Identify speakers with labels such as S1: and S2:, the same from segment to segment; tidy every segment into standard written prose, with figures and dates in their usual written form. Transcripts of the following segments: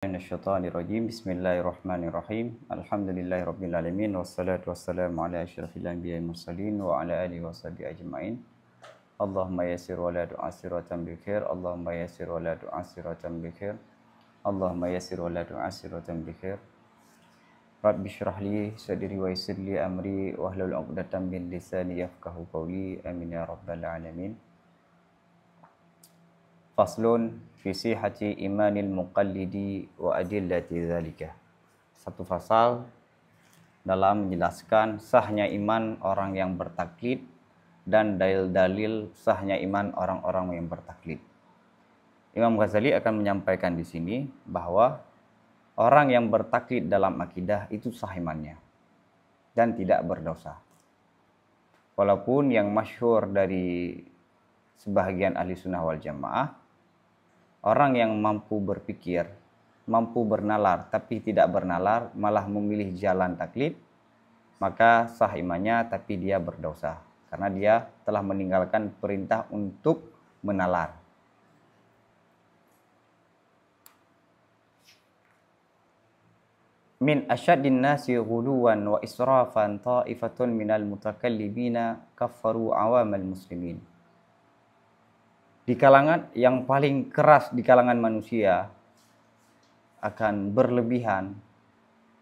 S1: Minasyaitonirrajim. Bismillahirrahmanirrahim. Alhamdulillahirabbil alamin wassalatu wassalamu ala asyrafil anbiya'i mursalin wa ala alihi washabihi ajmain. Allahumma yassir wa la tu'assir wa tambil khair. Allahumma yassir wa la tu'assir wa tambil khair. Allahumma yassir wa la tu'assir wa tambil khair. Rabbi shrah li sadri wa yassir li amri wahlul 'uqdatam min lisani yafqahu qawli. Amin ya rabbal alamin. Faslun fi sihhati imanil muqallidi wa adillati dzalika. Satu fasal dalam menjelaskan sahnya iman orang yang bertaklid dan dalil-dalil sahnya iman orang-orang yang bertaklid. Imam Ghazali akan menyampaikan di sini bahwa orang yang bertaklid dalam akidah itu sah imannya dan tidak berdosa. Walaupun yang masyhur dari sebahagian ahli sunnah wal jamaah, orang yang mampu berpikir, mampu bernalar, tapi tidak bernalar, malah memilih jalan taklid, maka sah imannya tapi dia berdosa. Karena dia telah meninggalkan perintah untuk menalar. Min asyaddin nasi ghuluwan wa israfan ta'ifatun minal mutakallimina kaffaru awamal muslimin. Di kalangan yang paling keras di kalangan manusia akan berlebihan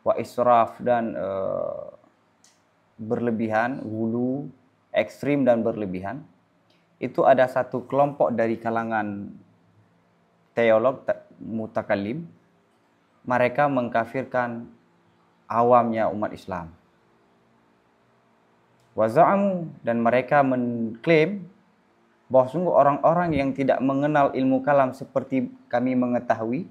S1: wa israf dan berlebihan, hulu, ekstrim dan berlebihan. Itu ada satu kelompok dari kalangan teolog mutakallim, mereka mengkafirkan awamnya umat Islam. Wa za'amu, dan mereka mengklaim bahwa sungguh orang-orang yang tidak mengenal ilmu kalam seperti kami mengetahui,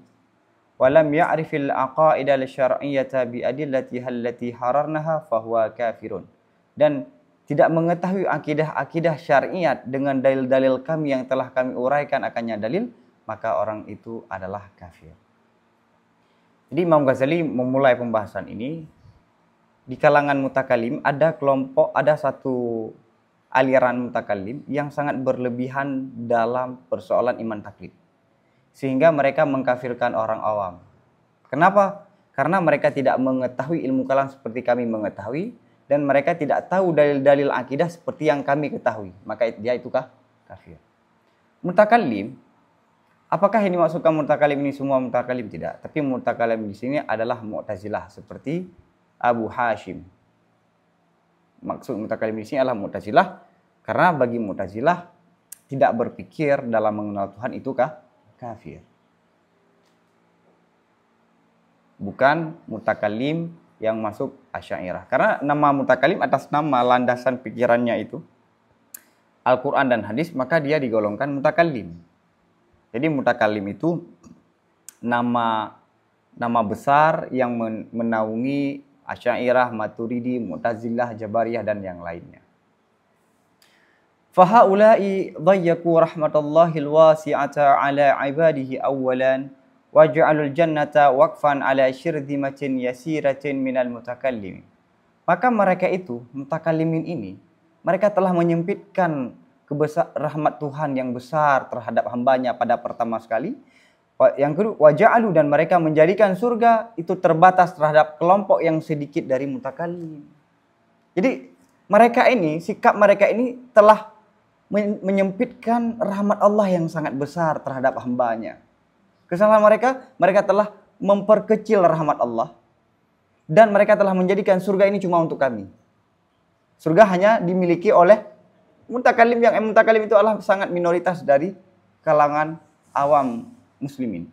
S1: walam ya'rifil aqaida al-syar'iyyata bi adillatiha allati hararnaha fahuwa kafirun, dan tidak mengetahui akidah-akidah syariat dengan dalil-dalil kami yang telah kami uraikan akannya dalil, maka orang itu adalah kafir. Jadi Imam Ghazali memulai pembahasan ini di kalangan mutakalim ada satu aliran mutakallim yang sangat berlebihan dalam persoalan iman taklid, sehingga mereka mengkafirkan orang awam. Kenapa? Karena mereka tidak mengetahui ilmu kalam seperti kami mengetahui, dan mereka tidak tahu dalil-dalil akidah seperti yang kami ketahui, maka dia itukah kafir. Mutakallim, apakah ini masukkan mutakallim ini semua mutakallim? Tidak, tapi mutakallim di sini adalah Mu'tazilah seperti Abu Hashim. Maksud mutakallim di sini adalah Mu'tazilah, karena bagi Mu'tazilah tidak berpikir dalam mengenal Tuhan itu kafir. Bukan mutakallim yang masuk Asy'ariyah. Karena nama mutakallim atas nama landasan pikirannya itu Al-Qur'an dan hadis, maka dia digolongkan mutakallim. Jadi mutakallim itu nama besar yang menaungi Asy'ariyah, Maturidi, Mu'tazilah, Jabariyah dan yang lainnya. Fahaula'i dhayyaku rahmatallahil wasi'ata ala ibadihi awwalan waj'alul jannata waqfan ala syirzimatin yasiratin minal mutakallimin. Maka mereka itu, mutakallimin ini, mereka telah menyempitkan rahmat Tuhan yang besar terhadap hambanya pada pertama sekali. Yang kedua, waja'alu, dan mereka menjadikan surga itu terbatas terhadap kelompok yang sedikit dari mutakallim. Jadi sikap mereka ini telah menyempitkan rahmat Allah yang sangat besar terhadap hambanya. Kesalahan mereka telah memperkecil rahmat Allah, dan mereka telah menjadikan surga ini cuma untuk kami. Surga hanya dimiliki oleh mutakallim, yang mutakallim itu adalah sangat minoritas dari kalangan awam muslimin.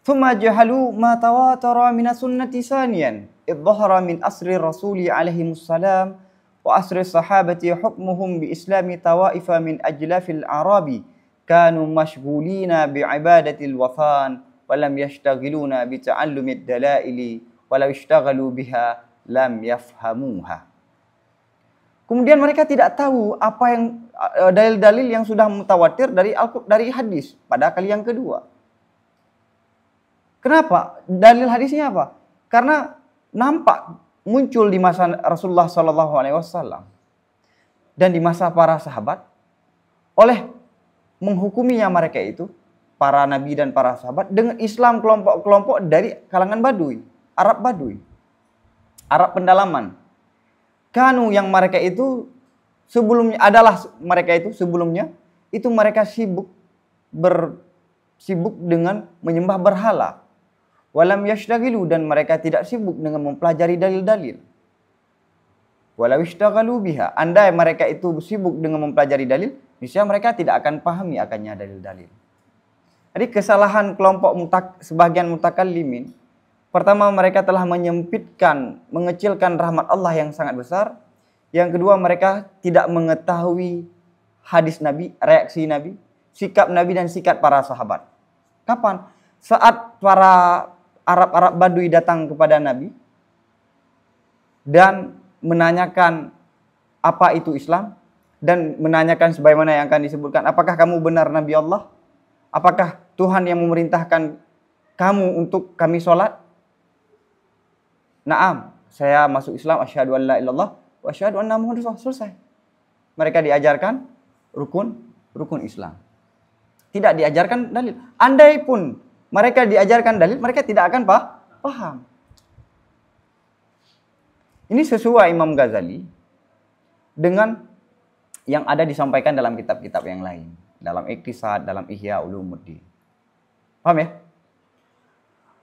S1: Thumma jahalu ma tawatara min sunnati saniyan idhahara min asri rasuli alaihi wassalam wa asri sahabati hukmuhum bi islami tawaifa min ajlafil arabi kanu mashghulina bi ibadatil wathan wa lam yashtaghiluna bi ta'allumid dalaili wa law ishtaghalu biha lam yafhamuha. Kemudian mereka tidak tahu apa yang dalil-dalil yang sudah mutawatir dari hadis pada kali yang kedua. Kenapa? Dalil hadisnya apa? Karena nampak muncul di masa Rasulullah SAW dan di masa para sahabat oleh menghukuminya mereka itu para nabi dan para sahabat dengan Islam kelompok-kelompok dari kalangan Baduy, Arab Baduy, Arab pendalaman. Kanu yang mereka itu sebelumnya itu mereka sibuk dengan menyembah berhala. Walam yashtaghilu, dan mereka tidak sibuk dengan mempelajari dalil-dalil. Walau ishtaghalu biha, andai mereka itu sibuk dengan mempelajari dalil, niscaya mereka tidak akan pahami akannya dalil-dalil. Jadi kesalahan kelompok sebagian mutakallimin, pertama mereka telah menyempitkan, mengecilkan rahmat Allah yang sangat besar. Yang kedua, mereka tidak mengetahui hadis Nabi, reaksi Nabi, sikap Nabi dan sikap para sahabat. Kapan? Saat para Arab Baduy datang kepada Nabi dan menanyakan apa itu Islam dan menanyakan sebagaimana yang akan disebutkan, apakah kamu benar Nabi Allah? Apakah Tuhan yang memerintahkan kamu untuk kami sholat? Naam, saya masuk Islam, asyhadu an la ilallah wa asyhadu anna Muhammadar Rasulullah. Selesai. Mereka diajarkan rukun Islam. Tidak diajarkan dalil. Andai pun mereka diajarkan dalil, mereka tidak akan paham. Ini sesuai Imam Ghazali dengan yang ada disampaikan dalam kitab-kitab yang lain. Dalam Iqtisad, dalam Ihya Ulumuddin. Paham ya?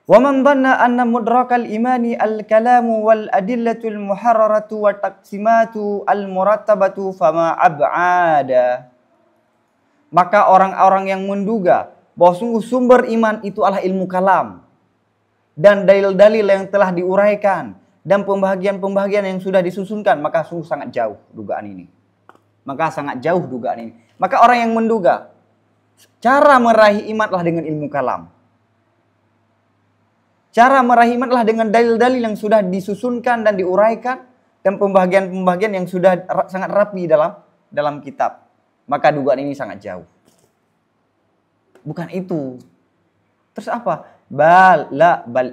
S1: Wa man dhanna anna mudrakal imani al-kalamu wal adillatul muharraratu wa taqsimatu al-murattabatu fama ab'ada. Maka orang-orang yang menduga bahwa sungguh sumber iman itu adalah ilmu kalam dan dalil-dalil yang telah diuraikan dan pembahagian-pembahagian yang sudah disusunkan, maka sungguh sangat jauh dugaan ini. Maka orang yang menduga cara meraih iman adalah dengan ilmu kalam. Cara meraih iman adalah dengan dalil-dalil yang sudah disusunkan dan diuraikan dan pembahagian-pembahagian yang sudah sangat rapi dalam kitab. Maka dugaan ini sangat jauh. Bukan itu. Terus apa? Bal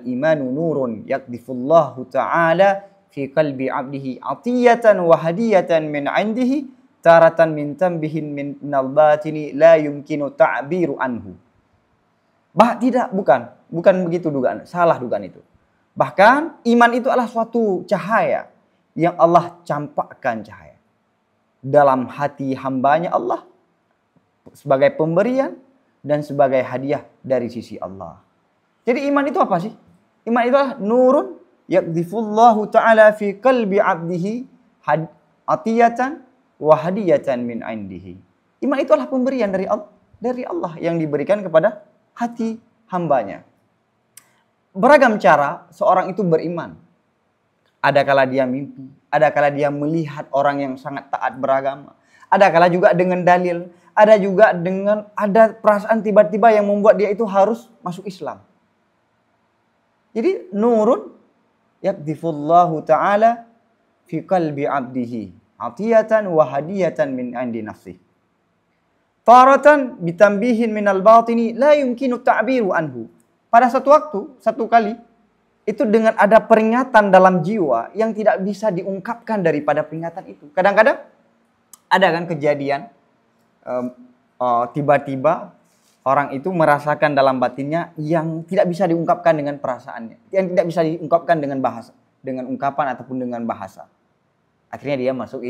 S1: imanu nurun yakdifullahu ta'ala fi qalbi 'abdihi 'atiyatan wa hadiyatan min 'indihi taratan min tanbihin minal batini la yumkinu ta'biru anhu. Bukan begitu dugaan. Salah dugaan itu. Bahkan iman itu adalah suatu cahaya yang Allah campakkan cahaya dalam hati hambanya Allah sebagai pemberian dan sebagai hadiah dari sisi Allah. Jadi iman itu apa sih? Iman itu adalah nurun yakdifullahu ta'ala fi qalbi 'abdihi atiyatan wa hadiyatan min 'indihi. Iman itu adalah pemberian dari Allah yang diberikan kepada hati hambanya. Beragam cara seorang itu beriman. Ada kala dia mimpi, ada kala dia melihat orang yang sangat taat beragama, ada kala juga dengan dalil. Ada juga ada perasaan tiba-tiba yang membuat dia itu harus masuk Islam. Jadi nurun yakdifullahu ta'ala fi qalbi 'abdihi atiyatan wa hadiyatan min 'indi nafsihi. Taratan bitambihin minal batini la yumkinu ta'biru anhu. Pada satu kali itu dengan ada peringatan dalam jiwa yang tidak bisa diungkapkan daripada peringatan itu. Kadang-kadang ada kan kejadian tiba-tiba orang itu merasakan dalam batinnya yang tidak bisa diungkapkan dengan perasaannya, yang tidak bisa diungkapkan dengan bahasa, dengan ungkapan ataupun dengan bahasa. Akhirnya dia masuk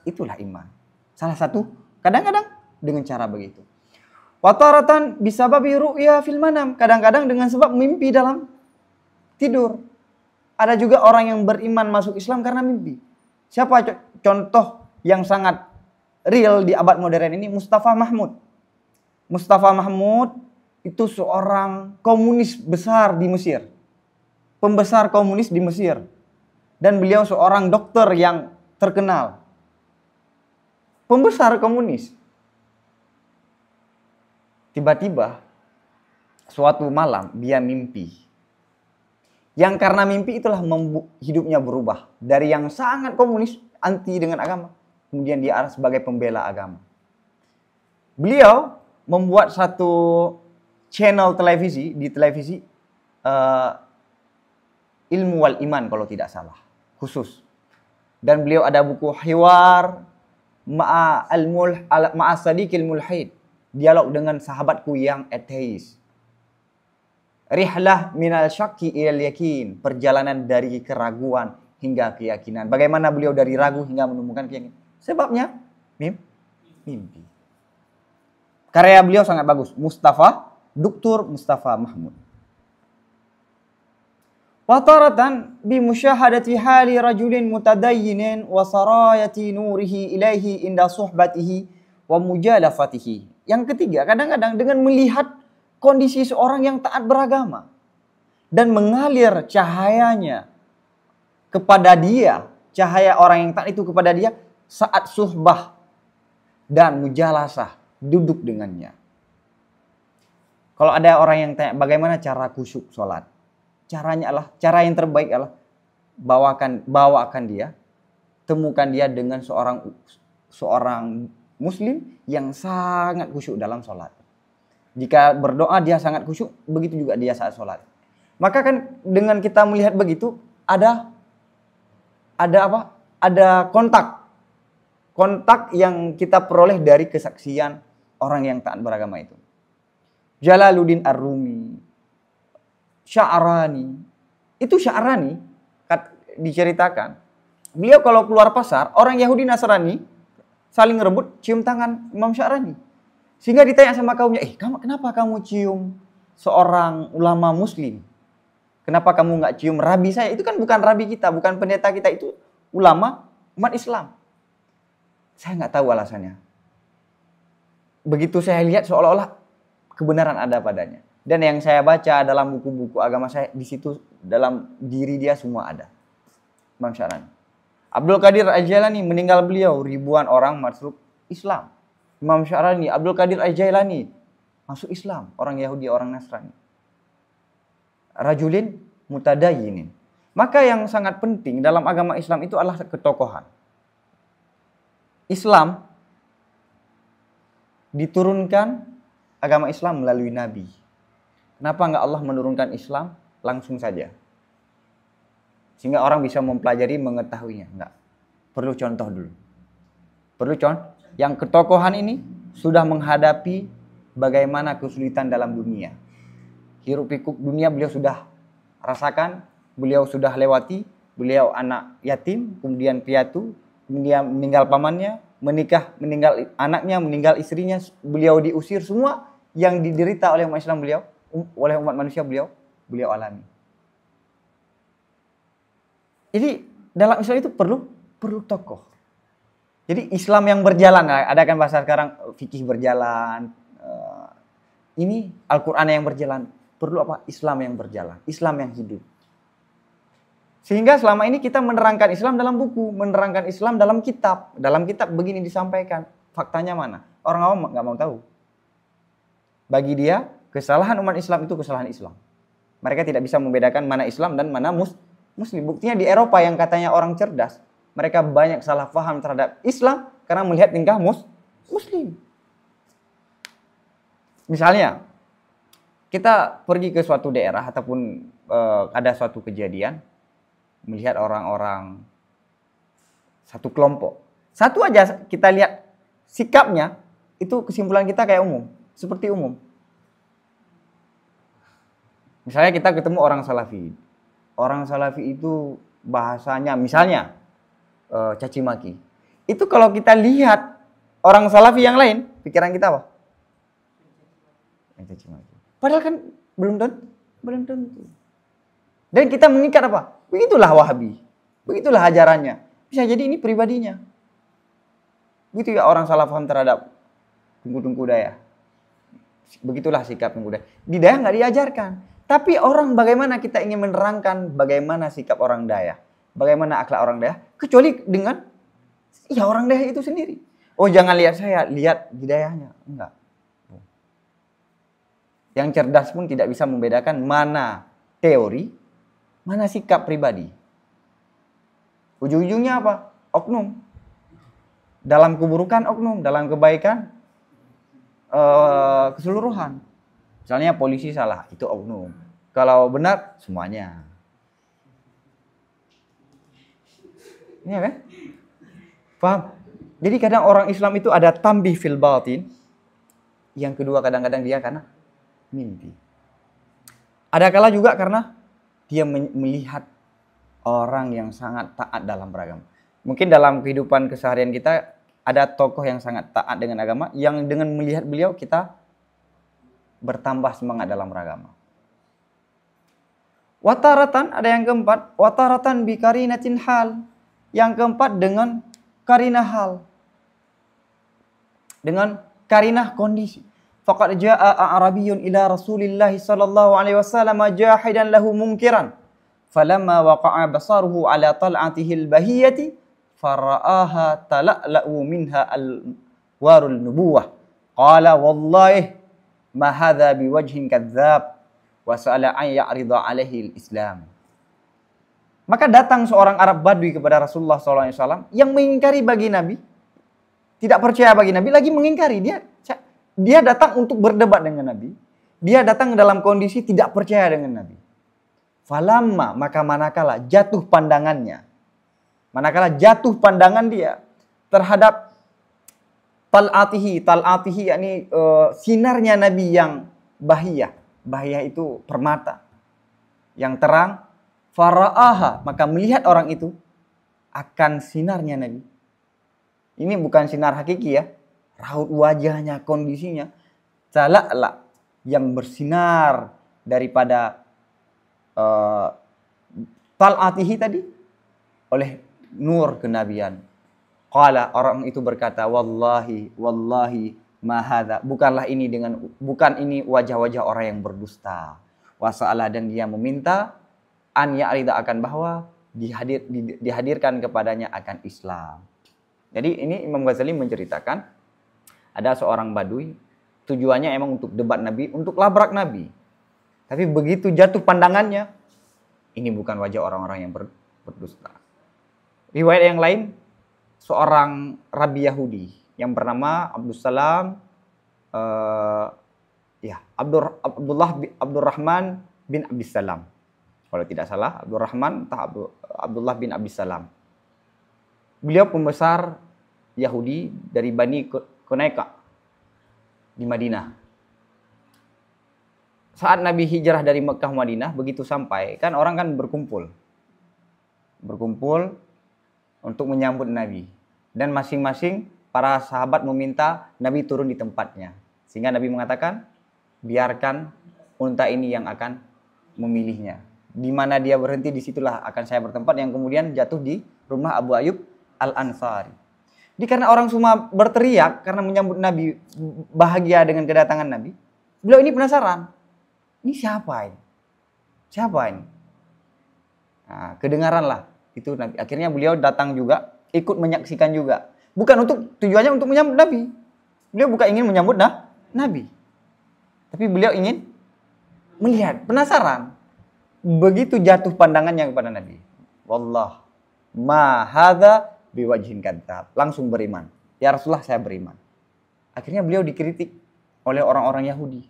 S1: itulah iman. Salah satu kadang-kadang dengan cara begitu. Wataratan bisababi ru'ya fil manam, kadang-kadang dengan sebab mimpi dalam tidur. Ada juga orang yang beriman masuk Islam karena mimpi. Siapa contoh yang sangat real di abad modern ini? Mustafa Mahmud. Mustafa Mahmud itu seorang komunis besar di Mesir. Pembesar komunis di Mesir. Dan beliau seorang dokter yang terkenal. Pembesar komunis. Tiba-tiba suatu malam dia mimpi. Yang karena mimpi itulah hidupnya berubah. Dari yang sangat komunis, anti dengan agama. Kemudian dia sebagai pembela agama. Beliau membuat satu channel televisi, di televisi Ilmu wal Iman kalau tidak salah, khusus. Dan beliau ada buku Hiwar Ma'a Sadiqil Mulhid. dialog dengan sahabatku yang ateis. Rihlah minal syakki ilal yakin, perjalanan dari keraguan hingga keyakinan. Bagaimana beliau dari ragu hingga menemukan keyakinan? Sebabnya mimpi. Karya beliau sangat bagus. Dr. Mustafa Mahmud. Wa taratan bi musyahadati hali rajulin mutadayyinin wa sarayati nurihi ilaihi inda suhbatihi wa mujalafatihi. Yang ketiga, kadang-kadang dengan melihat kondisi seorang yang taat beragama dan mengalir cahayanya kepada dia, cahaya orang yang taat itu kepada dia saat suhbah dan mujalasah, duduk dengannya. Kalau ada orang yang tanya bagaimana cara khusyuk sholat, cara yang terbaik adalah bawakan dia, temukan dia dengan seorang muslim yang sangat khusyuk dalam sholat. Jika berdoa dia sangat khusyuk, begitu juga dia saat sholat. Maka kan dengan kita melihat begitu ada kontak yang kita peroleh dari kesaksian orang yang taat beragama itu. Jalaluddin Ar-Rumi, Sya'rani. Itu Sya'rani diceritakan. Beliau kalau keluar pasar, orang Yahudi Nasrani saling rebut cium tangan Imam Sya'rani. Sehingga ditanya sama kaumnya, kenapa kamu cium seorang ulama muslim? Kenapa kamu nggak cium rabi saya? Itu kan bukan rabi kita, bukan pendeta kita, itu ulama umat Islam. Saya nggak tahu alasannya. Begitu saya lihat seolah-olah kebenaran ada padanya. Dan yang saya baca dalam buku-buku agama saya, di situ dalam diri dia semua ada. Imam Sya'rani. Abdul Qadir Al-Jailani, meninggal beliau, ribuan orang masuk Islam. Imam Sya'rani, Abdul Qadir Al-Jailani masuk Islam, orang Yahudi, orang Nasrani. Rajulin mutadayyinin. Maka yang sangat penting dalam agama Islam itu adalah ketokohan. Islam diturunkan, agama Islam melalui Nabi. Kenapa enggak Allah menurunkan Islam langsung saja? Sehingga orang bisa mempelajari, mengetahuinya. Enggak. Perlu contoh dulu. Perlu contoh. Yang ketokohan ini sudah menghadapi bagaimana kesulitan dalam dunia. Hiruk pikuk dunia beliau sudah rasakan, beliau sudah lewati, beliau anak yatim, kemudian piatu, kemudian meninggal pamannya, menikah, meninggal anaknya, meninggal istrinya, beliau diusir, semua yang diderita oleh umat Islam oleh umat manusia beliau alami. Jadi dalam Islam itu perlu tokoh. Jadi Islam yang berjalan, ada kan bahasa sekarang fikih berjalan, ini Al-Quran yang berjalan. Perlu apa? Islam yang berjalan, Islam yang hidup. Sehingga selama ini kita menerangkan Islam dalam buku, menerangkan Islam dalam kitab. Dalam kitab begini disampaikan, faktanya mana? Orang awam nggak mau tahu. Bagi dia, kesalahan umat Islam itu kesalahan Islam. Mereka tidak bisa membedakan mana Islam dan mana Muslim. Buktinya di Eropa yang katanya orang cerdas, mereka banyak salah paham terhadap Islam karena melihat tingkah Muslim. Misalnya, kita pergi ke suatu daerah ataupun ada suatu kejadian, melihat orang-orang satu kelompok. Satu aja kita lihat sikapnya, itu kesimpulan kita kayak seperti umum. Misalnya kita ketemu orang Salafi. Orang Salafi itu bahasanya misalnya caci maki. Itu kalau kita lihat orang Salafi yang lain, pikiran kita apa? Caci maki. Padahal kan belum tentu. Dan kita mengikat apa? Begitulah Wahabi. Begitulah ajarannya. Bisa jadi ini pribadinya. Begitu ya orang salah paham terhadap tungku-tungku daya. Begitulah sikap tungku daya. Di daya nggak diajarkan. Tapi orang bagaimana kita ingin menerangkan bagaimana sikap orang daya. Bagaimana akhlak orang daya. Kecuali dengan orang daya itu sendiri. Oh jangan lihat saya, lihat hidayahnya. Enggak. Yang cerdas pun tidak bisa membedakan mana teori, mana sikap pribadi. Ujung-ujungnya apa? Oknum. Dalam keburukan oknum, dalam kebaikan keseluruhan. Misalnya polisi salah, itu oknum. Kalau benar, semuanya. Iya kan? Paham? Jadi kadang orang Islam itu ada tambih fil batin, Yang kedua kadang-kadang dia karena mimpi. Ada kala juga karena dia melihat orang yang sangat taat dalam beragama. Mungkin dalam kehidupan keseharian kita ada tokoh yang sangat taat dengan agama, yang dengan melihat beliau kita bertambah semangat dalam beragama. Wataratan, ada yang keempat, wataratan bi karinatin hal. Yang keempat dengan karinah hal. Dengan karinah kondisi. Faqad jaa a'rabiyyun ila Rasulillah sallallahu alaihi wasallam jahidan lahu munkiran. Falamma waqa'a basaruhu ala tal'atihi al-bahiyati fara'aha tala'la'u minha al-warul nubuwah. Qala wallahi ma hadha biwajhin kadzdzab wa sa'ala an ya'rida alaihi al-Islam. Maka datang seorang Arab Badui kepada Rasulullah SAW yang mengingkari bagi Nabi, tidak percaya bagi Nabi, lagi mengingkari. Dia datang untuk berdebat dengan Nabi. Dia datang dalam kondisi tidak percaya dengan Nabi. Falamma, maka manakala jatuh pandangannya, manakala jatuh pandangan dia terhadap tal'atihi yakni sinarnya Nabi yang bahiyah. Bahiyah itu permata yang terang. Fara'aha, maka melihat orang itu akan sinarnya Nabi. Ini bukan sinar hakiki ya. Raut wajahnya, kondisinya tala'la, yang bersinar daripada tal'atihi tadi oleh nur kenabian. Qala, orang itu berkata, wallahi ma hadza, bukan ini wajah-wajah orang yang berdusta. Wasa'ala, dan dia meminta an ya'rida, akan bahwa dihadirkan kepadanya akan Islam. Jadi ini Imam Ghazali menceritakan ada seorang badui, tujuannya emang untuk debat Nabi, untuk labrak Nabi. Tapi begitu jatuh pandangannya, ini bukan wajah orang-orang yang berdusta. Riwayat yang lain, seorang rabi Yahudi yang bernama Abdurrahman bin Abdissalam. Kalau tidak salah, Abdurrahman atau Abdullah bin Abdissalam. Beliau pembesar Yahudi dari Bani Kunaika di Madinah. Saat Nabi hijrah dari Mekah Madinah, begitu sampai, kan orang kan berkumpul untuk menyambut Nabi. Dan masing-masing para sahabat meminta Nabi turun di tempatnya. Sehingga Nabi mengatakan, biarkan unta ini yang akan memilihnya. Di mana dia berhenti, disitulah akan saya bertempat, yang kemudian jatuh di rumah Abu Ayyub Al-Ansari. Jadi karena orang semua berteriak karena menyambut Nabi, bahagia dengan kedatangan Nabi, beliau ini penasaran. Ini siapa ini? Siapa ini? Nah, kedengaranlah itu Nabi. Akhirnya beliau datang juga, ikut menyaksikan juga. Bukan tujuannya untuk menyambut Nabi. Beliau bukan ingin menyambut Nabi. Tapi beliau ingin melihat, penasaran. Begitu jatuh pandangannya kepada Nabi. Wallah, ma hadza biwajhin kadzdzab. Langsung beriman. Ya Rasulullah, saya beriman. Akhirnya beliau dikritik oleh orang-orang Yahudi.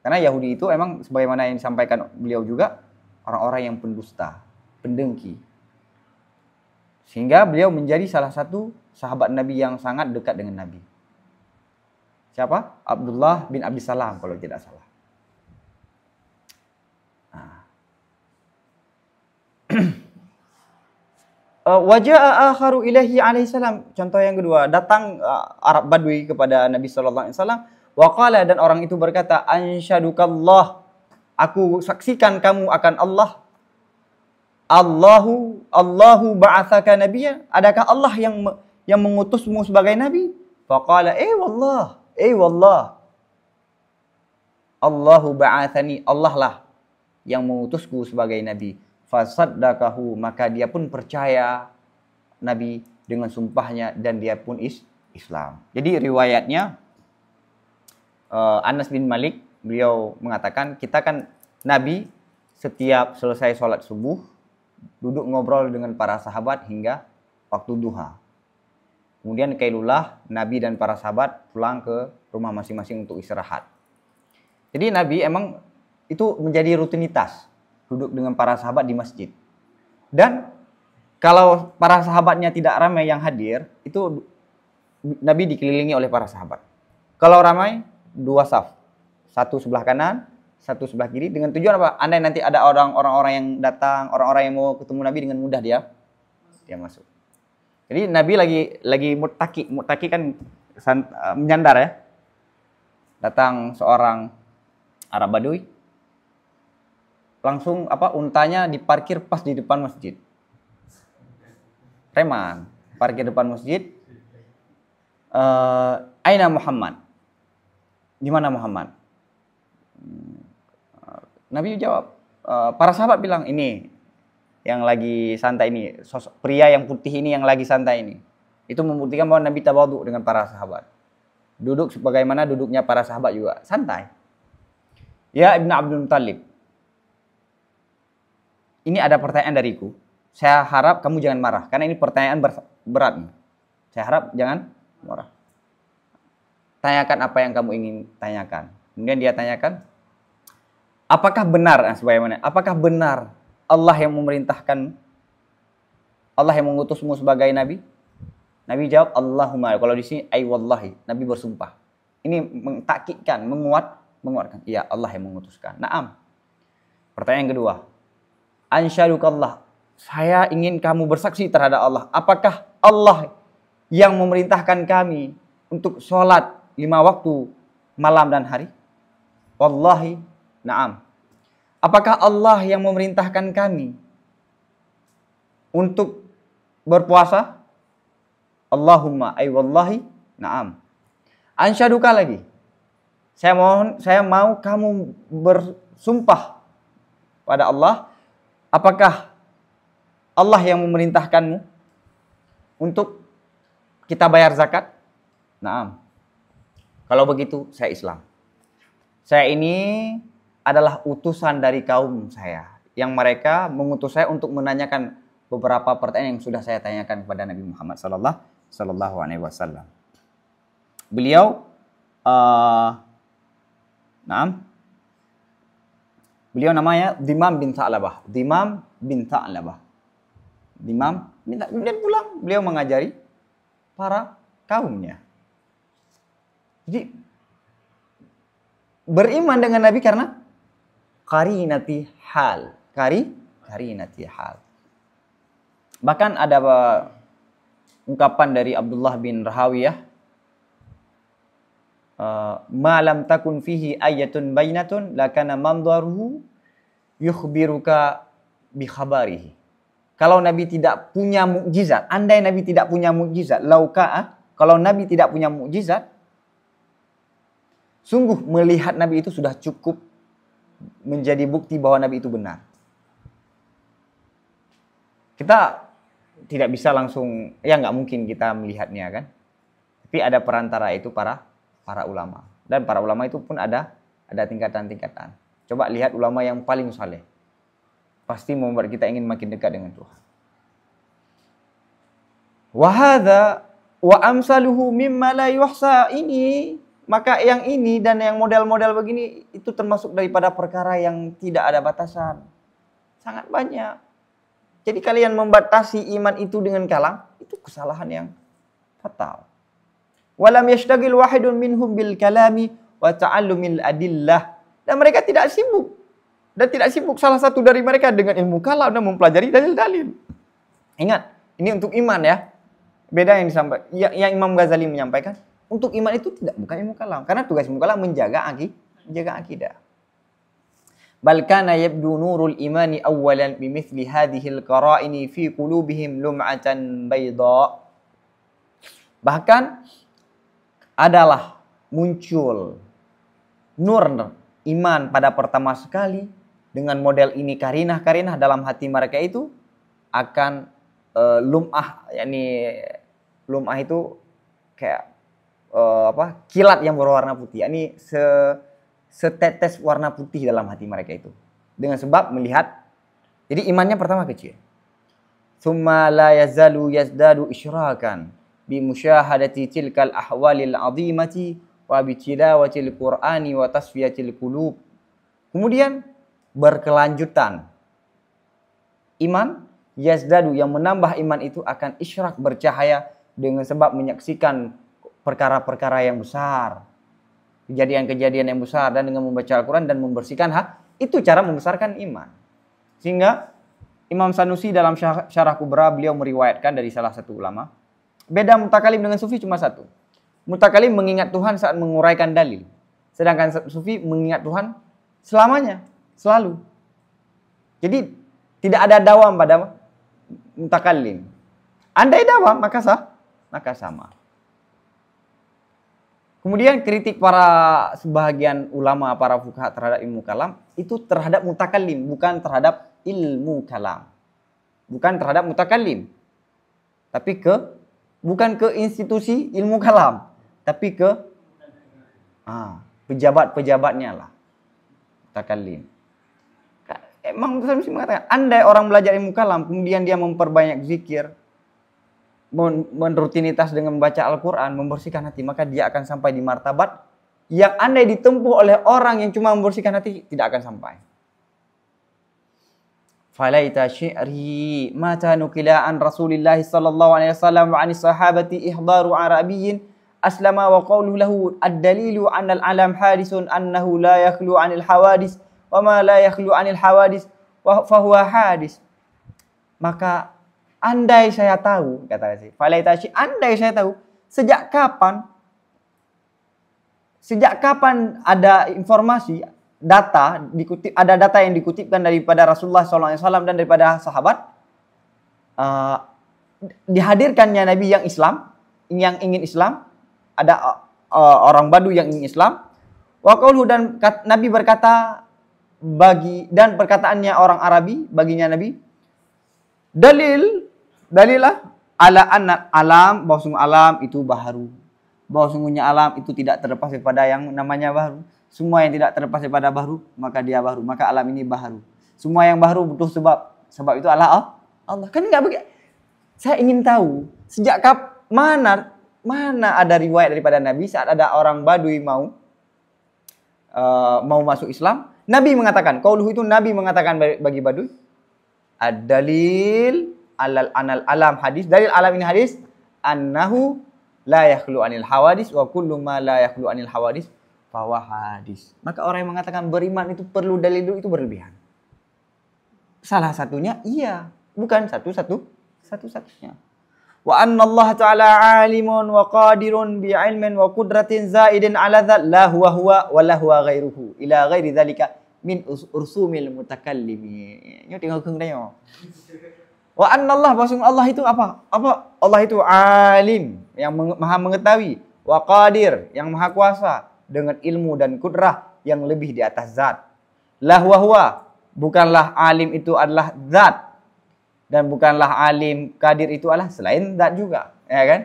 S1: Karena Yahudi itu emang sebagaimana yang disampaikan beliau juga, orang-orang yang pendusta, pendengki. Sehingga beliau menjadi salah satu sahabat Nabi yang sangat dekat dengan Nabi. Siapa? Abdullah bin Abdissalam kalau tidak salah. Waja'a akharu ilaihi alaihi salam. Contoh yang kedua, datang Arab Badui kepada Nabi sallallahu alaihi wasallam, wa qala, dan orang itu berkata, ansyadukallah, aku saksikan kamu akan Allah. Allahu ba'atsaka nabiyya, adakah Allah yang mengutusmu sebagai nabi? Faqala, wallah. Allahu ba'atsani, Allah lah yang mengutusku sebagai nabi. Fasaddaqahu, maka dia pun percaya Nabi dengan sumpahnya dan dia pun Islam. Jadi riwayatnya Anas bin Malik, beliau mengatakan, kita kan Nabi setiap selesai sholat subuh duduk ngobrol dengan para sahabat hingga waktu duha. Kemudian kailulah, Nabi dan para sahabat pulang ke rumah masing-masing untuk istirahat. Jadi Nabi emang itu menjadi rutinitas, duduk dengan para sahabat di masjid. Dan kalau para sahabatnya tidak ramai yang hadir, itu Nabi dikelilingi oleh para sahabat. Kalau ramai, dua saf. Satu sebelah kanan, satu sebelah kiri. Dengan tujuan apa? Andai nanti ada orang-orang yang datang, orang-orang yang mau ketemu Nabi, dengan mudah dia masuk. Jadi Nabi lagi muttaki. Muttaki kan menyandar ya. Datang seorang Arab Badui. Langsung untanya diparkir pas di depan masjid. Preman, parkir depan masjid. Aina Muhammad? Di mana Muhammad? Nabi jawab, para sahabat bilang, ini yang lagi santai ini, sosok pria yang putih ini yang lagi santai ini. Itu membuktikan bahwa Nabi tawadhu dengan para sahabat. Duduk sebagaimana duduknya para sahabat juga, santai. Ya Ibnu Abdul Muttalib, ini ada pertanyaan dariku. Saya harap kamu jangan marah, karena ini pertanyaan berat. Saya harap jangan marah. Tanyakan apa yang kamu ingin tanyakan. Kemudian dia tanyakan, apakah benar, sebagaimana, apakah benar Allah yang memerintahkan, Allah yang mengutusmu sebagai nabi? Nabi jawab, Allahumma. Kalau di sini, ay wallahi, Nabi bersumpah. Ini mentakkidkan, menguatkan. Iya, Allah yang mengutuskan. Naam. Pertanyaan kedua, ansyadukallah, saya ingin kamu bersaksi terhadap Allah. Apakah Allah yang memerintahkan kami untuk sholat 5 waktu malam dan hari? Wallahi, na'am. Apakah Allah yang memerintahkan kami untuk berpuasa? Allahumma, ay wallahi, na'am. Ansyaduka lagi. Saya mau kamu bersumpah pada Allah. Apakah Allah yang memerintahkanmu untuk kita bayar zakat? Naam. Kalau begitu, saya Islam. Saya ini adalah utusan dari kaum saya, yang mereka mengutus saya untuk menanyakan beberapa pertanyaan yang sudah saya tanyakan kepada Nabi Muhammad sallallahu alaihi wasallam. Beliau beliau namanya Dimam bin Tha'labah. Kemudian pulang, beliau mengajari para kaumnya. Jadi beriman dengan Nabi karena qarinati hal. Qarinati hal. Bahkan ada ungkapan dari Abdullah bin Rahawiyah, ma lam takun fihi ayatun bainatun lakana mandaruhu yukhbiruka bi khabarihi. Kalau Nabi tidak punya mukjizat, andai Nabi tidak punya mukjizat, kalau Nabi tidak punya mukjizat, sungguh melihat Nabi itu sudah cukup menjadi bukti bahwa Nabi itu benar. Kita tidak bisa langsung, ya nggak mungkin kita melihatnya kan. Tapi ada perantara itu para ulama. Dan para ulama itu pun ada tingkatan-tingkatan. Coba lihat ulama yang paling saleh. Pasti membuat kita ingin makin dekat dengan Tuhan. Wa hadza wa amsaluhu mimma la yuhsa, ini, maka yang ini dan yang model-model begini itu termasuk daripada perkara yang tidak ada batasan. Sangat banyak. Jadi kalian membatasi iman itu dengan kalam, itu kesalahan yang fatal. Walam yashtagil wahidun minhum bil kalami wa ta'allumil adillah. Dan mereka tidak sibuk. Dan tidak sibuk salah satu dari mereka dengan ilmu kalam dan mempelajari dalil-dalil. Ingat, ini untuk iman ya. Beda yang disampaikan, yang Imam Ghazali menyampaikan. Untuk iman itu bukan ilmu kalam. Karena tugas ilmu kalam menjaga akidah. Bal kana yabdu nurul imani awwalan bimithli hadhil qara'ini fi qulubihim lum'atan bayda. Bahkan adalah muncul nur iman pada pertama sekali dengan model ini, karinah dalam hati mereka itu akan lum'ah, yakni lum'ah itu kayak kilat yang berwarna putih. Ini setetes warna putih dalam hati mereka itu. Dengan sebab melihat, jadi imannya pertama kecil. Tsumma la yazalu yazdadu isyrakan bi musyahadati tilkal ahwalil azimati wa bi tilawatil qur'ani wa tasfiyatil qulub. Kemudian berkelanjutan iman yazdadu, yang menambah iman itu akan isyrak, bercahaya dengan sebab menyaksikan perkara-perkara yang besar. kejadian-kejadian yang besar dan dengan membaca Al-Quran dan membersihkan itu cara membesarkan iman. Sehingga Imam Sanusi dalam Syarah Kubra beliau meriwayatkan dari salah satu ulama, beda mutakalim dengan sufi cuma satu. Mutakalim mengingat Tuhan saat menguraikan dalil, sedangkan sufi mengingat Tuhan selamanya, selalu. Jadi tidak ada dawam pada mutakalim. Andai dawam maka sama. Kemudian kritik para sebahagian ulama, para fuqaha terhadap ilmu kalam itu terhadap mutakalim, bukan terhadap ilmu kalam. Bukan terhadap mutakalim. Tapi bukan ke institusi ilmu kalam, tapi ke pejabat-pejabatnya lah. Mutakalim. Emang Sanusi mengatakan, andai orang belajar ilmu kalam kemudian dia memperbanyak zikir, menrutinitas dengan membaca Al-Quran, membersihkan hati, maka dia akan sampai di martabat yang andai ditempuh oleh orang yang cuma membersihkan hati tidak akan sampai. Falaita syi'ri mata nukila an Rasulillah sallallahu alaihi wasallam wa an sahabati ihdaru arabiyyin aslama wa qawluhu lahu ad-dalilu an al-alam hadisun annahu la yakhlu anil hawadis wa ma la yakhlu anil hawadis fa huwa hadis. Maka andai saya tahu, kata si Falaitashi, andai saya tahu sejak kapan ada informasi, ada data yang dikutipkan daripada Rasulullah SAW dan daripada sahabat, dihadirkannya Nabi yang ingin Islam, ada orang Badu yang ingin Islam, wa qauluhu, dan Nabi berkata dan perkataannya orang Arabi baginya Nabi, dalilah ala anna alam, bahwa sungguh alam itu baharu, bahwa sungguhnya alam itu tidak terlepas daripada yang namanya baharu. Semua yang tidak terlepas daripada baharu maka dia baharu, maka alam ini baharu. Semua yang baharu butuh sebab itu Allah. Kan enggak begitu. Saya ingin tahu sejak mana ada riwayat daripada Nabi saat ada orang Badui mau masuk Islam, Nabi mengatakan, qauluhu itu Nabi mengatakan bagi Badui, ad-dalil anal alam hadis, dalil alam ini hadis, annahu la yakhlu anil hawadis wa kullu ma la yakhlu anil hawadis fahuwa hadis. Maka orang yang mengatakan beriman itu perlu dalil itu berlebihan. Salah satunya bukan satu-satunya. Wa anna Allah ta'ala alimun wa qadirun bi ilmin wa qudratin zaidin ala dzal la huwa wa la huwa ghairuhu ila ghairi dzalika min ursumil mutakallimi. Nyo tengok keung dah. Wa anna Allah, bahwa Allah itu apa? Allah itu alim, yang maha mengetahui, wa qadir, yang maha kuasa, dengan ilmu dan kudrah yang lebih di atas zat. La huwa, bukanlah alim itu adalah zat, dan bukanlah alim qadir itu adalah selain zat juga, ya kan?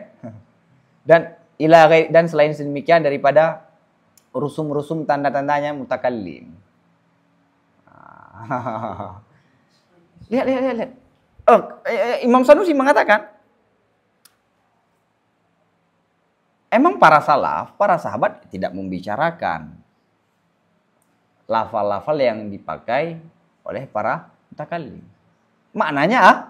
S1: Dan selain sedemikian daripada rusum-rusum tanda-tandanya mutakallim. Lihat. Imam Sanusi mengatakan, emang para salaf, para sahabat tidak membicarakan lafal-lafal yang dipakai oleh para mutakallim. Maknanya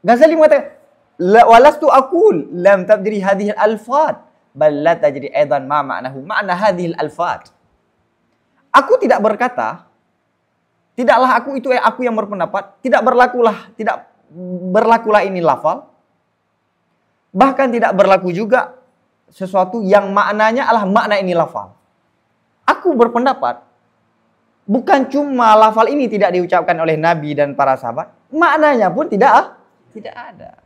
S1: Ghazali mengatakan, walastu aqul lam tabdiri hadhihi al-alfat bal la tajri aidan ma ma'nahu ma'na hadhihi al-alfat. Aku tidak berkata, tidaklah aku yang berpendapat, tidak berlakulah ini lafal, bahkan tidak berlaku juga sesuatu yang maknanya adalah makna ini lafal. Aku berpendapat bukan cuma lafal ini tidak diucapkan oleh Nabi dan para sahabat, maknanya pun tidak ada.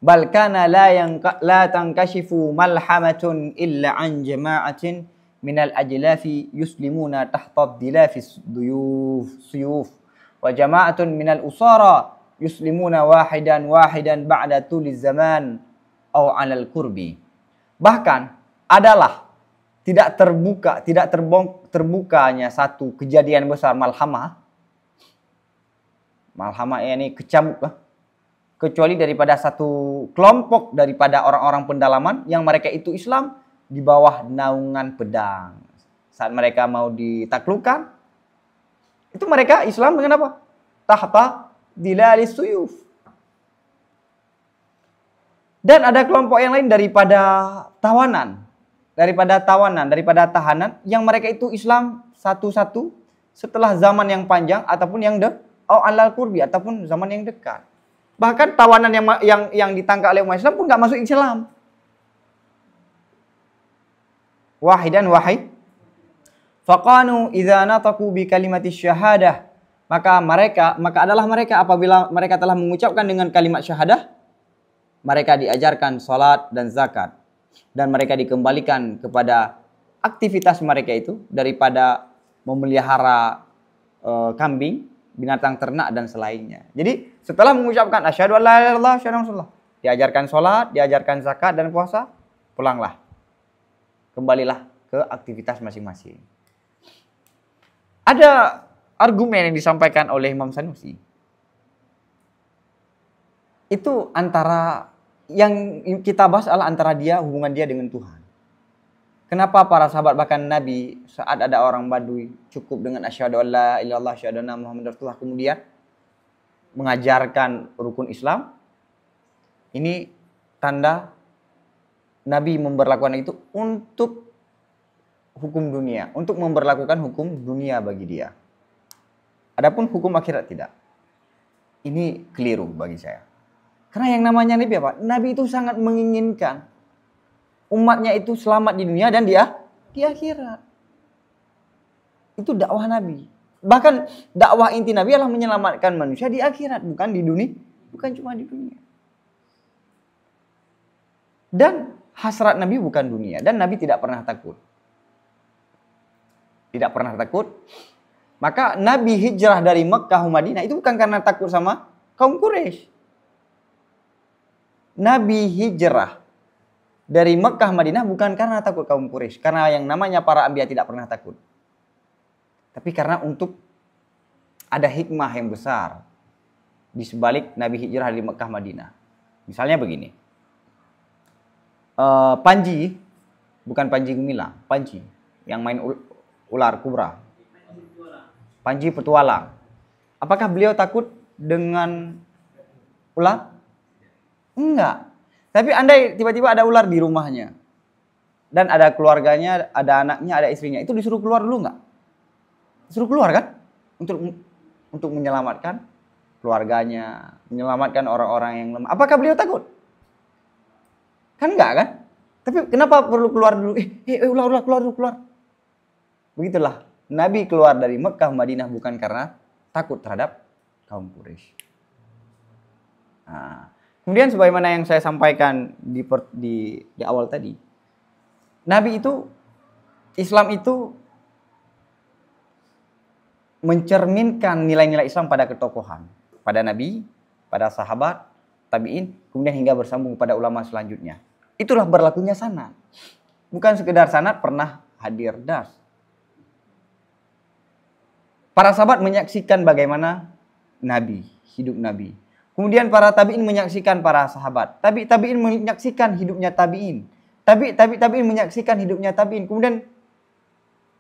S1: Bal kana la tankashifu malhamatun illa an jama'atin minal ajlafi yuslimuna tahta dilafis suyuf wa jama'atun minal usara yuslimuna wahidan ba'da tuliz zaman aw 'alal qurbi. Bahkan adalah tidak terbukanya satu kejadian besar malhamah ini kecamuk lah, kecuali daripada satu kelompok daripada orang-orang pendalaman yang mereka itu Islam di bawah naungan pedang. Saat mereka mau ditaklukkan, itu mereka Islam dengan apa? Tahta dilalis suyuf. Dan ada kelompok yang lain daripada tahanan yang mereka itu Islam satu-satu setelah zaman yang panjang ataupun yang alal qurbi ataupun zaman yang dekat. Bahkan tawanan yang ditangkap oleh umat Islam pun nggak masuk Islam. Wahidan wahid. Faqanu idza nataqu bi kalimati syahadah. Maka adalah mereka apabila mereka telah mengucapkan dengan kalimat syahadah, mereka diajarkan salat dan zakat. Dan mereka dikembalikan kepada aktivitas mereka itu daripada memelihara kambing, binatang ternak dan selainnya. Jadi setelah mengucapkan asyhadu an la ilaha illallah, asyhadu anna rasulullah, diajarkan salat, diajarkan zakat dan puasa, pulanglah. Kembalilah ke aktivitas masing-masing. Ada argumen yang disampaikan oleh Imam Sanusi. Itu antara yang kita bahas adalah antara hubungan dia dengan Tuhan. Kenapa para sahabat bahkan Nabi saat ada orang Badui cukup dengan asyhadu an la ilaha illallah asyhadu anna muhammadar rasulullah kemudian mengajarkan rukun Islam. Ini tanda Nabi memberlakukan itu untuk hukum dunia, untuk memberlakukan hukum dunia bagi dia. Adapun hukum akhirat tidak. Ini keliru bagi saya. Karena yang namanya Nabi apa? Nabi itu sangat menginginkan umatnya itu selamat di dunia dan dia di akhirat. Itu dakwah Nabi. Bahkan dakwah inti Nabi adalah menyelamatkan manusia di akhirat, bukan di dunia, bukan cuma di dunia. Dan hasrat Nabi bukan dunia dan Nabi tidak pernah takut. Tidak pernah takut. Maka Nabi hijrah dari Mekah ke Madinah itu bukan karena takut sama kaum Quraisy. Nabi hijrah dari Mekah Madinah bukan karena takut kaum Quraisy, karena yang namanya para anbiya tidak pernah takut. Tapi karena untuk ada hikmah yang besar di sebalik Nabi hijrah dari Mekah Madinah. Misalnya begini. Panji, bukan Panji Gumilang, Panji yang main ular kubra. Panji petualang. Apakah beliau takut dengan ular? Enggak. Tapi andai tiba-tiba ada ular di rumahnya dan ada keluarganya, ada anaknya, ada istrinya, itu disuruh keluar dulu enggak? Disuruh keluar kan? Untuk menyelamatkan keluarganya, menyelamatkan orang-orang yang lemah. Apakah beliau takut? Kan enggak kan? Tapi kenapa perlu keluar dulu? Ular keluar. Begitulah. Nabi keluar dari Mekah Madinah bukan karena takut terhadap kaum Quraisy. Nah, kemudian sebagaimana yang saya sampaikan di awal tadi, Nabi itu, Islam itu mencerminkan nilai-nilai Islam pada ketokohan, pada Nabi, pada sahabat, tabi'in, kemudian hingga bersambung pada ulama selanjutnya. Itulah berlakunya sanad. Bukan sekedar sanad pernah hadir das. Para sahabat menyaksikan bagaimana Nabi, hidup Nabi. Kemudian para tabi'in menyaksikan para sahabat. Tabi'in menyaksikan hidupnya tabi'in. Tabi'in menyaksikan hidupnya tabi'in. Kemudian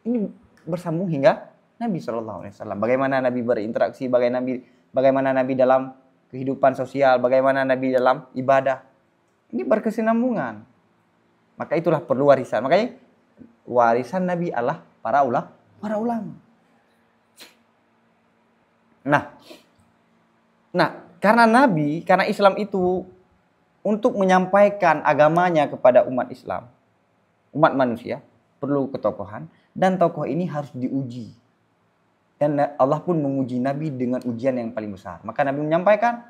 S1: ini bersambung hingga Nabi SAW. Bagaimana Nabi berinteraksi, bagaimana Nabi dalam kehidupan sosial, bagaimana Nabi dalam ibadah. Ini berkesinambungan. Maka itulah perlu warisan. Makanya warisan Nabi adalah para ulama. Nah, karena Islam itu untuk menyampaikan agamanya kepada umat Islam, umat manusia, perlu ketokohan, dan tokoh ini harus diuji. Dan Allah pun menguji Nabi dengan ujian yang paling besar. Maka Nabi menyampaikan,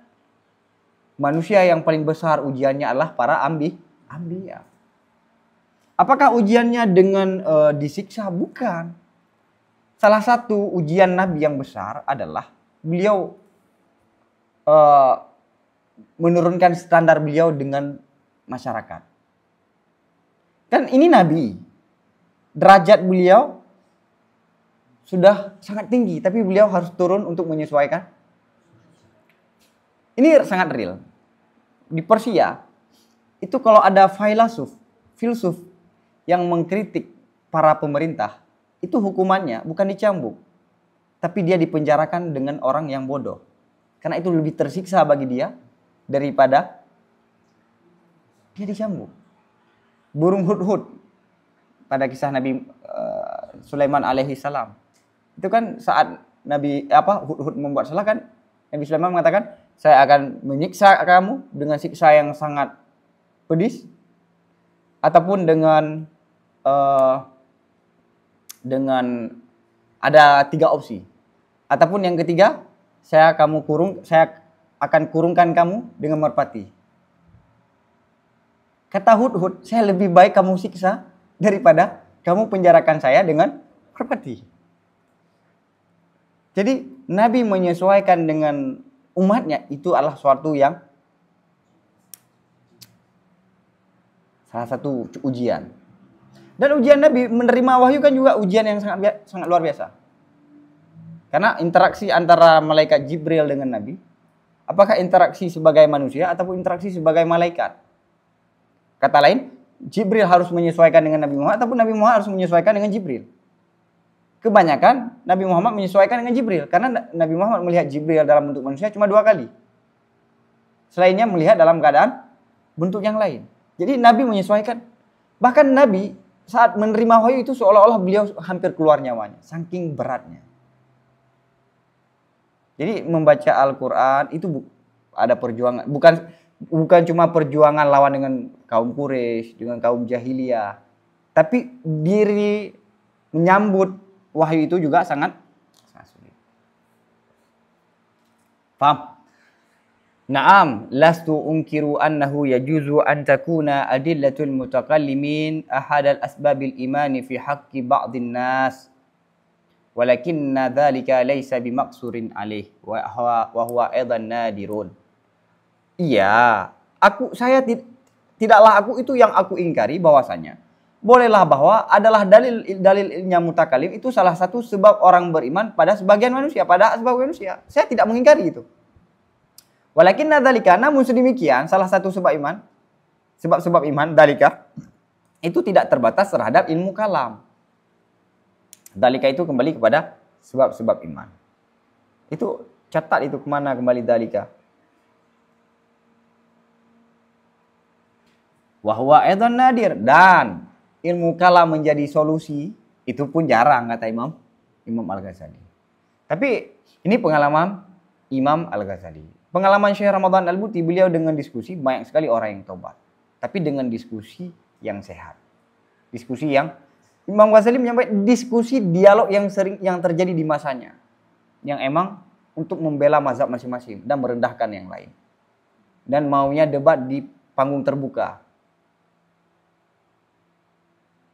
S1: manusia yang paling besar ujiannya adalah para anbiya. Apakah ujiannya dengan disiksa? Bukan. Salah satu ujian Nabi yang besar adalah beliau menurunkan standar beliau dengan masyarakat. Kan ini Nabi, derajat beliau sudah sangat tinggi, tapi beliau harus turun untuk menyesuaikan. Ini sangat real. Di Persia, itu kalau ada filsuf yang mengkritik para pemerintah, itu hukumannya bukan dicambuk, tapi dia dipenjarakan dengan orang yang bodoh. Karena itu lebih tersiksa bagi dia daripada dia dicambuk. Burung hudhud pada kisah Nabi Sulaiman alaihi salam. Itu kan saat Hudhud membuat salah kan, Nabi Sulaiman mengatakan, saya akan menyiksa kamu dengan siksa yang sangat pedis, ataupun dengan ada 3 opsi. Ataupun yang ketiga, saya akan kurungkan kamu dengan merpati. Kata Hudhud, saya lebih baik kamu siksa daripada kamu penjarakan saya dengan merpati. Jadi Nabi menyesuaikan dengan umatnya, itu adalah suatu yang salah satu ujian. Dan ujian Nabi menerima wahyu kan juga ujian yang sangat luar biasa. Karena interaksi antara malaikat Jibril dengan Nabi, apakah interaksi sebagai manusia ataupun interaksi sebagai malaikat? Kata lain, Jibril harus menyesuaikan dengan Nabi Muhammad ataupun Nabi Muhammad harus menyesuaikan dengan Jibril. Kebanyakan Nabi Muhammad menyesuaikan dengan Jibril, karena Nabi Muhammad melihat Jibril dalam bentuk manusia cuma 2 kali. Selainnya melihat dalam keadaan bentuk yang lain. Jadi Nabi menyesuaikan. Bahkan Nabi saat menerima wahyu itu seolah-olah beliau hampir keluar nyawanya, saking beratnya. Jadi membaca Al-Quran itu ada perjuangan, bukan cuma perjuangan lawan dengan kaum Quraisy, dengan kaum jahiliyah, tapi diri menyambut wahyu itu juga sangat sulit. Paham? Naam, lastu unkiru annahu yajuzu an takuna adillatul mutakallimin ahadal asbabil imani fi haqqi ba'dhin nas. Walakinna dzalika laisa bimaqsurin alaih wa huwa aidan nadirun. Iya, tidaklah aku itu yang aku ingkari bahwasanya bolehlah bahwa adalah dalilnya mutakalim itu salah satu sebab orang beriman pada sebagian manusia, pada asbab manusia. Saya tidak mengingkari itu. Walakinna dzalika, namun sedemikian salah satu sebab iman dalika itu tidak terbatas terhadap ilmu kalam. Dalika itu kembali kepada sebab-sebab iman. Itu catat itu kemana kembali dalika. Wahwa aidan nadir, dan ilmu kalam menjadi solusi itu pun jarang kata Imam Al-Ghazali. Tapi ini pengalaman Imam Al-Ghazali. Pengalaman Syekh Ramadan Al-Buti, beliau dengan diskusi banyak sekali orang yang tobat. Tapi dengan diskusi yang sehat. Diskusi yang Imam Ghazali menyampaikan diskusi dialog yang terjadi di masanya. Yang emang untuk membela mazhab masing-masing dan merendahkan yang lain. Dan maunya debat di panggung terbuka.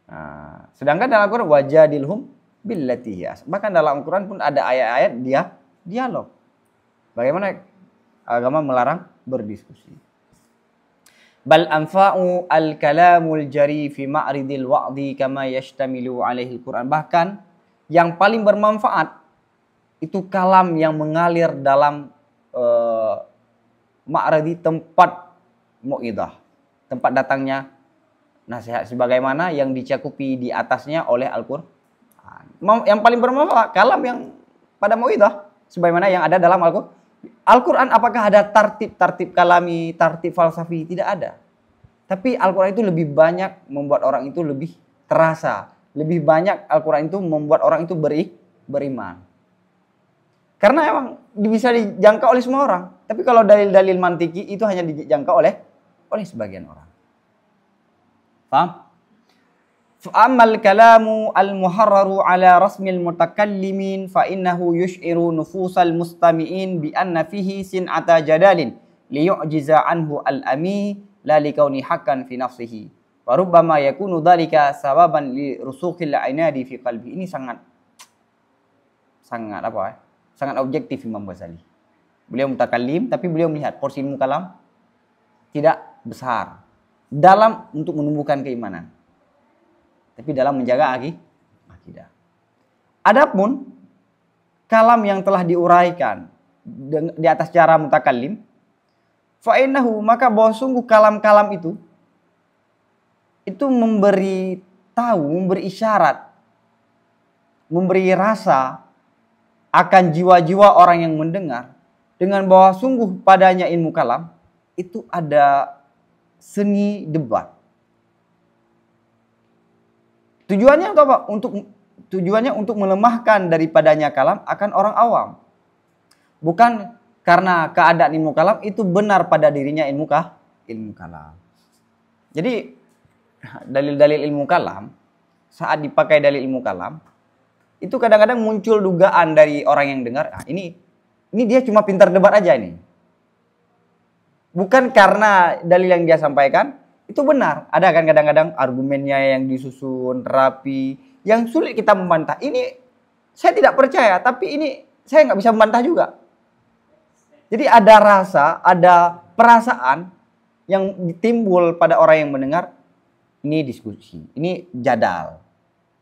S1: Nah, sedangkan dalam Al-Quran wajadilhum billati hiya. Bahkan dalam Al-Quran pun ada ayat-ayat dia dialog. Bagaimana agama melarang berdiskusi. Bal anfa'u al-kalamul jari fi ma'ridil wa'di kama yashtamilu alaihi al-Quran. Bahkan yang paling bermanfaat itu kalam yang mengalir dalam ma'ridi, tempat mu'idah, tempat datangnya nasihat, sebagaimana yang dicakupi di atasnya oleh Al-Quran. Yang paling bermanfaat kalam yang pada mu'idah, sebagaimana yang ada dalam Al-Quran. Al-Quran apakah ada tartib kalami, tartib falsafi? Tidak ada. Tapi Al-Quran itu lebih banyak membuat orang itu lebih terasa. Lebih banyak Al-Quran itu membuat orang itu beriman. Karena emang bisa dijangkau oleh semua orang. Tapi kalau dalil-dalil mantiki itu hanya dijangkau oleh sebagian orang. Paham? Fa'amal kalamu al-muharraru ala rasmil mutakallimin fa innahu yush'iru nufusal mustami'in bi anna fihi sin'ata jadalin liyu'jiza anhu al-ami la likauni haqqan fi nafsihi wa rubbama yakunu dhalika sababan li rusukhil ainadi fi qalbi. Ini sangat objektif Imam Ghazali. Beliau mutakallim tapi beliau melihat porsi ilmu kalam tidak besar dalam untuk menumbuhkan keimanan, tapi dalam menjaga akidah. Adapun kalam yang telah diuraikan di atas cara mutakallim, fa innahu, maka bahwa sungguh kalam-kalam itu memberi tahu, memberi isyarat, memberi rasa akan jiwa-jiwa orang yang mendengar dengan bahwa sungguh padanya ilmu kalam itu ada seni debat. Tujuannya untuk apa? Tujuannya untuk melemahkan daripadanya kalam akan orang awam. Bukan karena keadaan ilmu kalam itu benar pada dirinya ilmu kalam. Jadi dalil-dalil ilmu kalam, saat dipakai dalil ilmu kalam, itu kadang-kadang muncul dugaan dari orang yang dengar, ini dia cuma pintar debat aja ini. Bukan karena dalil yang dia sampaikan itu benar. Ada kan kadang-kadang argumennya yang disusun rapi, yang sulit kita membantah. Ini saya tidak percaya, tapi ini saya nggak bisa membantah juga. Jadi ada rasa, ada perasaan yang timbul pada orang yang mendengar, ini diskusi, ini jadal.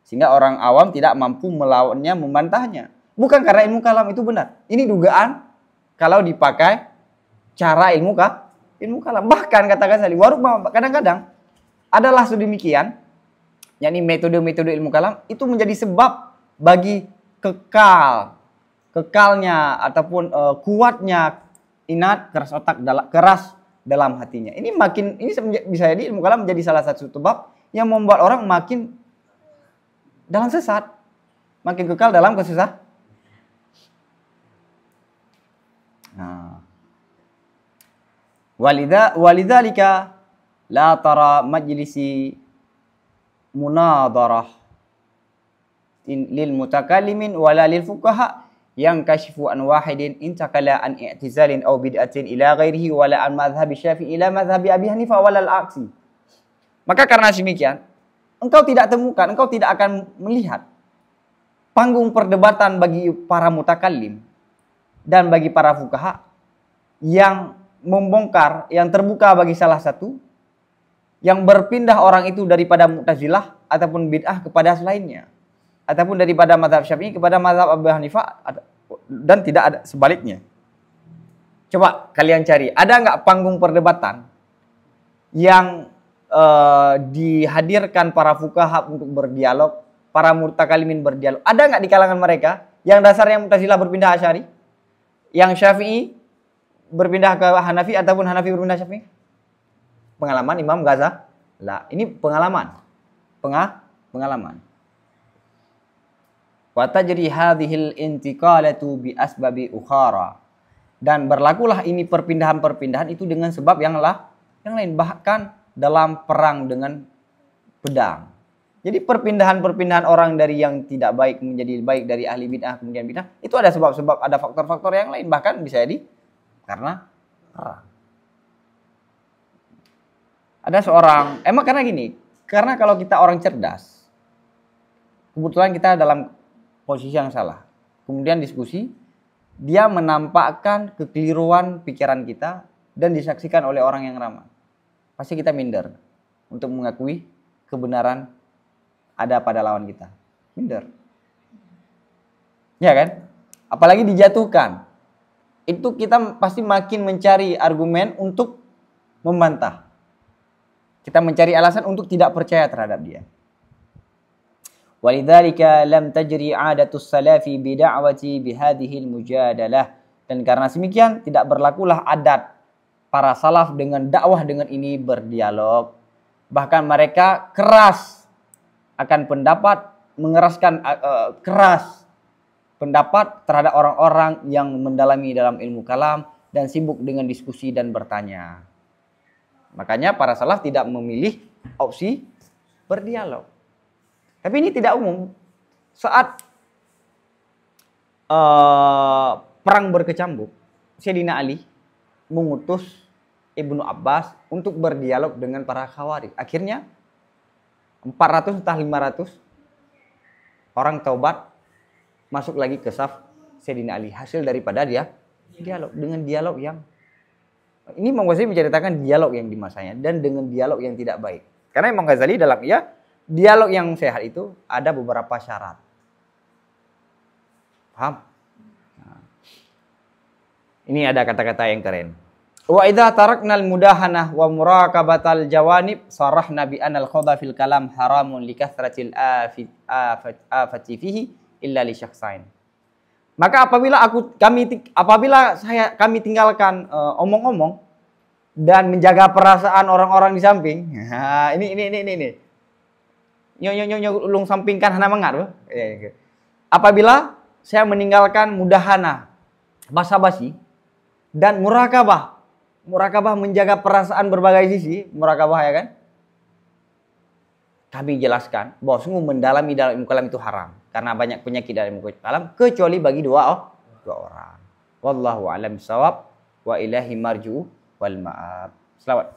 S1: Sehingga orang awam tidak mampu melawannya, membantahnya. Bukan karena ilmu kalam itu benar. Ini dugaan kalau dipakai cara ilmu kalam. Bahkan katakan Ghazali, kadang-kadang adalah sedemikian, yakni metode-metode ilmu kalam itu menjadi sebab bagi kekalnya ataupun kuatnya inat keras dalam hatinya. Ini bisa jadi ilmu kalam menjadi salah satu sebab yang membuat orang makin dalam sesat, makin kekal dalam kesesatan. Nah, walidzalika la tara majlisi munadarah lil mutakallimin wala lil fuqaha yang kashifu an wahidin intakala an i'tizalin aw bid'atin ila ghairihi wala an madhhab Syafi'i ila madhhab Abi Hanifah wala al-aksi. Maka karena demikian, engkau tidak akan melihat panggung perdebatan bagi para mutakallim dan bagi para fuqaha yang membongkar, yang terbuka bagi salah satu, yang berpindah orang itu daripada Mu'tazilah ataupun bid'ah kepada selainnya, ataupun daripada mazhab Syafi'i kepada mazhab Abu Hanifah, dan tidak ada sebaliknya. Coba kalian cari, ada nggak panggung perdebatan yang dihadirkan para fuqaha untuk berdialog, para mutakallimin berdialog? Ada nggak di kalangan mereka yang dasarnya Mu'tazilah berpindah Asy'ari, yang Syafi'i berpindah ke Hanafi ataupun Hanafi berpindah Syafi'i? Pengalaman Imam Ghazali? Lah, ini pengalaman. Wa tajri hadhil intiqalatu bi asbabi ukhara. Dan berlakulah ini perpindahan-perpindahan itu dengan sebab yang lain, bahkan dalam perang dengan pedang. Jadi perpindahan-perpindahan orang dari yang tidak baik menjadi baik, dari ahli bid'ah kemudian bid'ah, itu ada sebab-sebab, ada faktor-faktor yang lain, bahkan bisa jadi karena perang. Ada seorang, karena gini, karena kalau kita orang cerdas, kebetulan kita dalam posisi yang salah, kemudian diskusi, dia menampakkan kekeliruan pikiran kita dan disaksikan oleh orang yang ramah. Pasti kita minder untuk mengakui kebenaran ada pada lawan kita. Minder. Ya kan? Apalagi dijatuhkan. Itu kita pasti makin mencari argumen untuk membantah. Kita mencari alasan untuk tidak percaya terhadap dia. Walidzalika lam tajri 'adatus salafi bid'awati bihadhil mujadalah. Dan karena demikian tidak berlakulah adat para salaf dengan dakwah dengan ini berdialog. Bahkan mereka keras akan pendapat, mengeraskan keras pendapat terhadap orang-orang yang mendalami dalam ilmu kalam dan sibuk dengan diskusi dan bertanya. Makanya para salaf tidak memilih opsi berdialog. Tapi ini tidak umum. Saat perang berkecambuk, Sayyidina Ali mengutus Ibnu Abbas untuk berdialog dengan para Khawarij. Akhirnya 400 entah 500 orang taubat masuk lagi ke saf Sayyidina Ali. Hasil daripada dia dialog dengan dialog yang ini Imam Ghazali menceritakan dialog yang di masanya dan dengan dialog yang tidak baik. Karena Imam Ghazali dalam dialog yang sehat itu ada beberapa syarat. Paham? Nah. Ini ada kata-kata yang keren. Wa idza taraknal mudahanah wa muraqabatal jawanib sarahna bi anal khawda fil kalam haramun li kathratil afati fihi illa li syakhsain. Maka apabila kami tinggalkan omong-omong, dan menjaga perasaan orang-orang di samping. Nah, ini. Nyo ulung sampingkan hana mangat. Apabila saya meninggalkan mudahana, basa-basi, dan murakabah. Murakabah menjaga perasaan berbagai sisi. Murakabah ya kan? Kami jelaskan bahwa sungguh mendalami dalam ilmu kalam itu haram. Karena banyak penyakit dalam ilmu kalam. Kecuali bagi dua orang. Wallahu a'lam bishawab. Wa ilahi marju wal ma'ab. Selawat.